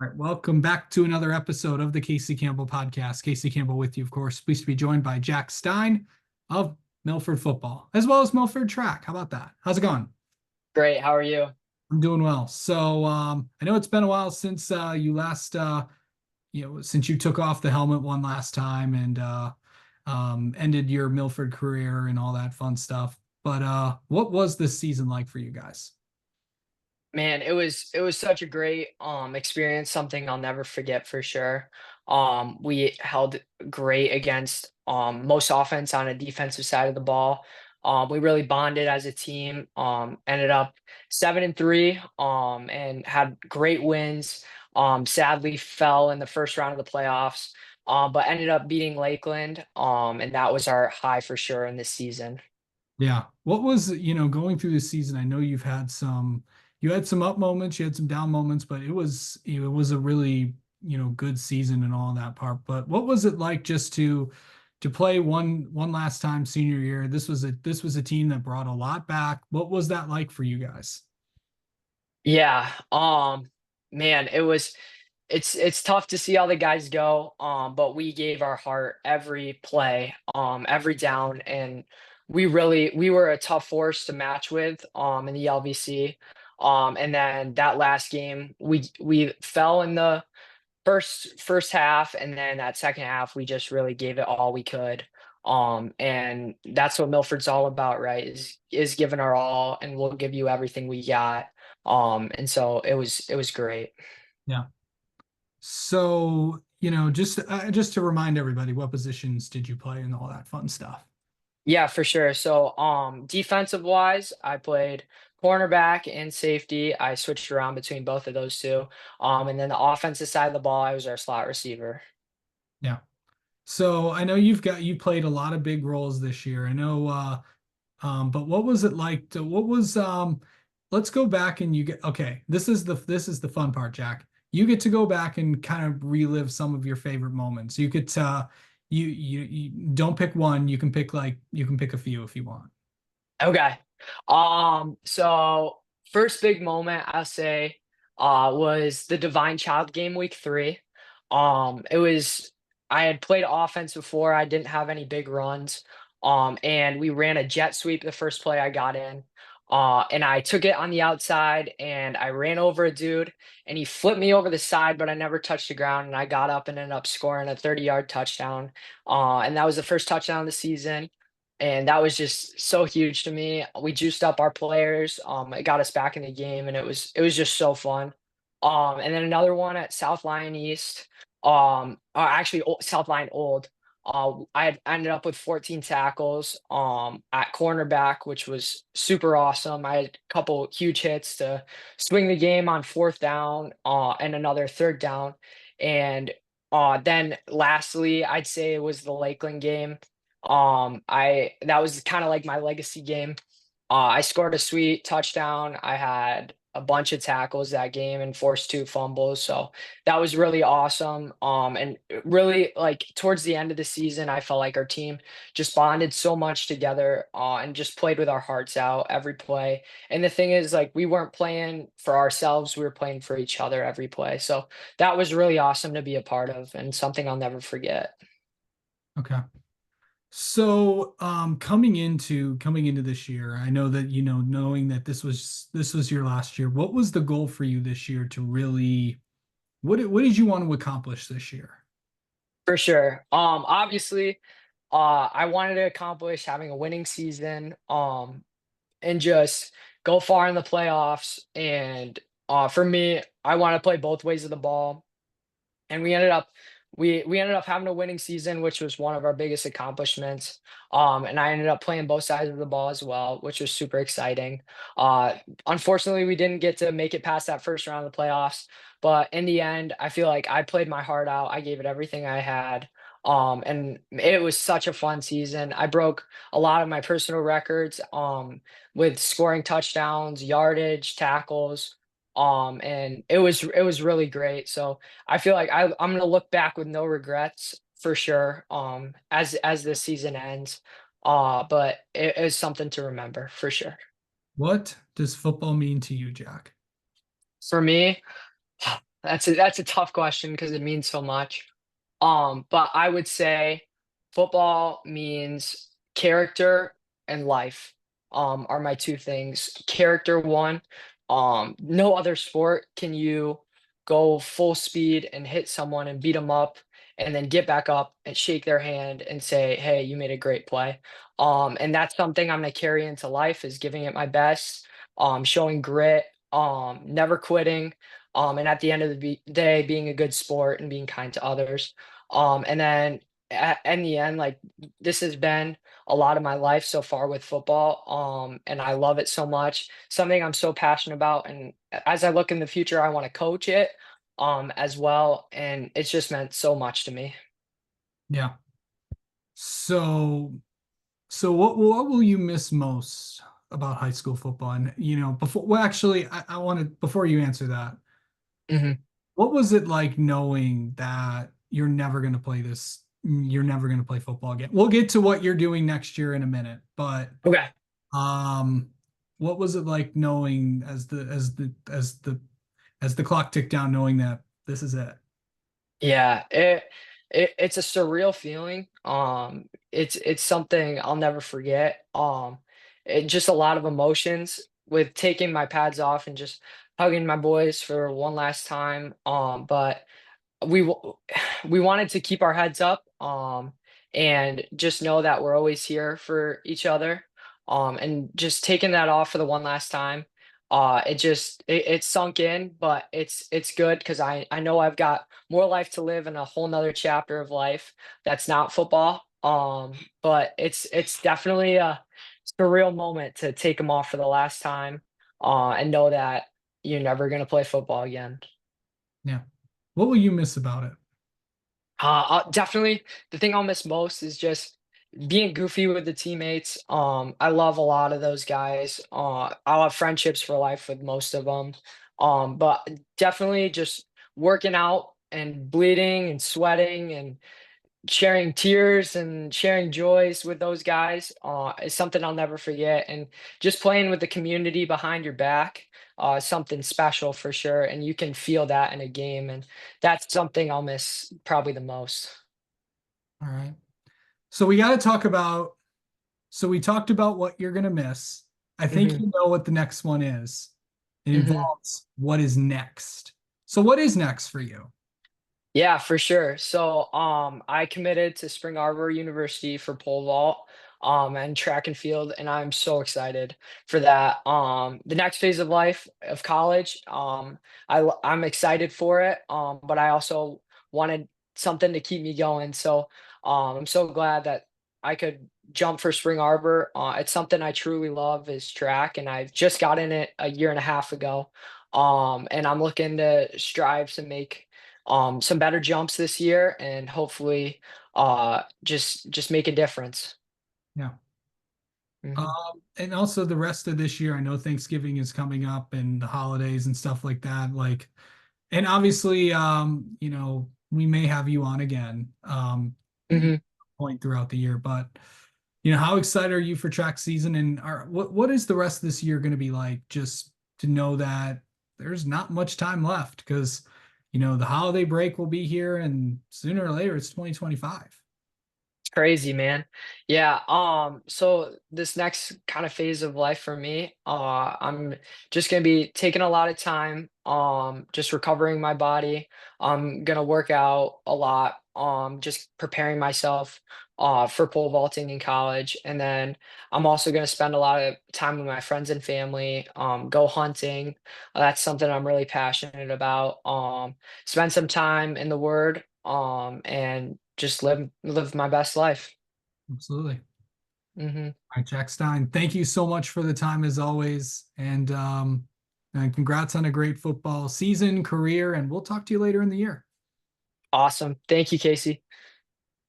All right, welcome back to another episode of the Casey Campbell podcast. Casey Campbell with you, of course. Pleased to be joined by Jack Stine of Milford Football, as well as Milford Track. How about that? How's it going? Great. How are you? I'm doing well. So I know it's been a while since you last, since you took off the helmet one last time and ended your Milford career and all that fun stuff. But what was this season like for you guys? Man, it was such a great experience, something I'll never forget for sure. We held great against most offense on a defensive side of the ball. We really bonded as a team. Ended up 7-3 and had great wins. Sadly fell in the first round of the playoffs. But ended up beating Lakeland. And that was our high for sure in this season. Yeah. What was, going through the season? I know you had some up moments, you had some down moments, but it was a really, good season and all that part. But what was it like just to play one last time senior year? This was a team that brought a lot back. What was that like for you guys? Yeah. Man, it's tough to see all the guys go. But we gave our heart every play, every down, and we were a tough force to match with in the LVC. And then that last game, we fell in the first half, and then that second half we just really gave it all we could. And that's what Milford's all about, right? Is giving our all, and we'll give you everything we got. And so it was great. Yeah. So, just to remind everybody, what positions did you play and all that fun stuff? Yeah, for sure. So, defensive wise, I played cornerback and safety. I switched around between both of those two. And then the offensive side of the ball, I was our slot receiver. Yeah. So I know you played a lot of big roles this year. I know but what was it like to what was let's go back and you get okay, this is the fun part, Jack. You get to go back and kind of relive some of your favorite moments. You could you don't pick one, you can pick a few if you want. Okay. So first big moment I'll say was the Divine Child game week 3. It was I had played offense before. I didn't have any big runs. And we ran a jet sweep the first play I got in. And I took it on the outside and I ran over a dude and he flipped me over the side, but I never touched the ground and I got up and ended up scoring a 30-yard touchdown. And that was the first touchdown of the season. And that was just so huge to me. We juiced up our players. It got us back in the game, and it was just so fun. And then another one at South Lyon East, or actually South Lyon Old. I ended up with 14 tackles at cornerback, which was super awesome. I had a couple huge hits to swing the game on fourth down, and another third down. And then lastly, I'd say it was the Lakeland game. I That was kind of like my legacy game. I scored a sweet touchdown. I had a bunch of tackles that game and forced 2 fumbles. So that was really awesome. And really like towards the end of the season, I felt like our team just bonded so much together and just played with our hearts out every play. And the thing is, like, we weren't playing for ourselves, we were playing for each other every play. So that was really awesome to be a part of and something I'll never forget. Okay. So, coming into this year, I know that knowing that this was your last year. What was the goal for you this year to really what did you want to accomplish this year? For sure. Obviously, I wanted to accomplish having a winning season, and just go far in the playoffs. And for me, I want to play both ways of the ball. And we ended up having a winning season, which was one of our biggest accomplishments. And I ended up playing both sides of the ball as well, which was super exciting. Uh, Unfortunately, we didn't get to make it past that first round of the playoffs, but in the end, I feel like I played my heart out. I gave it everything I had. And it was such a fun season. I broke a lot of my personal records with scoring touchdowns, yardage, tackles. And it was really great. So I feel like I'm gonna look back with no regrets for sure. As this season ends, but it is something to remember for sure. What does football mean to you, Jack? For me, That's a tough question because it means so much. But I would say football means character and life, are my 2 things. Character, 1, no other sport can you go full speed and hit someone and beat them up and then get back up and shake their hand and say, "Hey, you made a great play." And that's something I'm gonna carry into life is giving it my best, showing grit, never quitting, and at the end of the day, being a good sport and being kind to others. And then in the end, like this has been a lot of my life so far with football. And I love it so much. Something I'm so passionate about. And as I look in the future, I want to coach it as well. And it's just meant so much to me. Yeah. So so what will you miss most about high school football? And before well actually I want to before you answer that, Hmm. what was it like knowing that you're never going to play football again? We'll get to what you're doing next year in a minute, but Okay. um what was it like knowing as the clock ticked down knowing that this is it? Yeah, it's a surreal feeling. It's something I'll never forget. It just a lot of emotions with taking my pads off and just hugging my boys for one last time. But we w- we wanted to keep our heads up, and just know that we're always here for each other. And just taking that off for the one last time, it sunk in, but it's good because I know I've got more life to live in a whole nother chapter of life that's not football. But it's definitely a surreal moment to take them off for the last time, and know that you're never gonna play football again. Yeah. What will you miss about it? Definitely the thing I'll miss most is just being goofy with the teammates. I love a lot of those guys. I'll have friendships for life with most of them. But definitely just working out and bleeding and sweating and sharing tears and sharing joys with those guys is something I'll never forget. And just playing with the community behind your back is something special for sure. And you can feel that in a game. And that's something I'll miss probably the most. All right. So we got to talk about so we talked about what you're going to miss. I think Hmm. you know what the next one is. It Hmm. involves what is next. So what is next for you? Yeah, for sure. So, I committed to Spring Arbor University for pole vault, and track and field, and I'm so excited for that. The next phase of life of college, I'm excited for it, but I also wanted something to keep me going. So, I'm so glad that I could jump for Spring Arbor. It's something I truly love is track, and I've just got in it a year and a half ago. And I'm looking to strive to make some better jumps this year and hopefully just make a difference. Yeah. Hmm. And also the rest of this year, I know Thanksgiving is coming up and the holidays and stuff like that. Like, and obviously, we may have you on again, Hmm. point throughout the year, but how excited are you for track season and what is the rest of this year going to be like? Just to know that there's not much time left because, the holiday break will be here and sooner or later it's 2025. It's crazy, man. Yeah, so this next kind of phase of life for me, I'm just gonna be taking a lot of time, just recovering my body. I'm gonna work out a lot, just preparing myself for pole vaulting in college. And then I'm also gonna spend a lot of time with my friends and family, go hunting. That's something I'm really passionate about. Spend some time in the Word, and just live my best life. Absolutely. Mhm. All right, Jack Stine, thank you so much for the time as always. And congrats on a great football season, career, and we'll talk to you later in the year. Awesome. Thank you, Casey.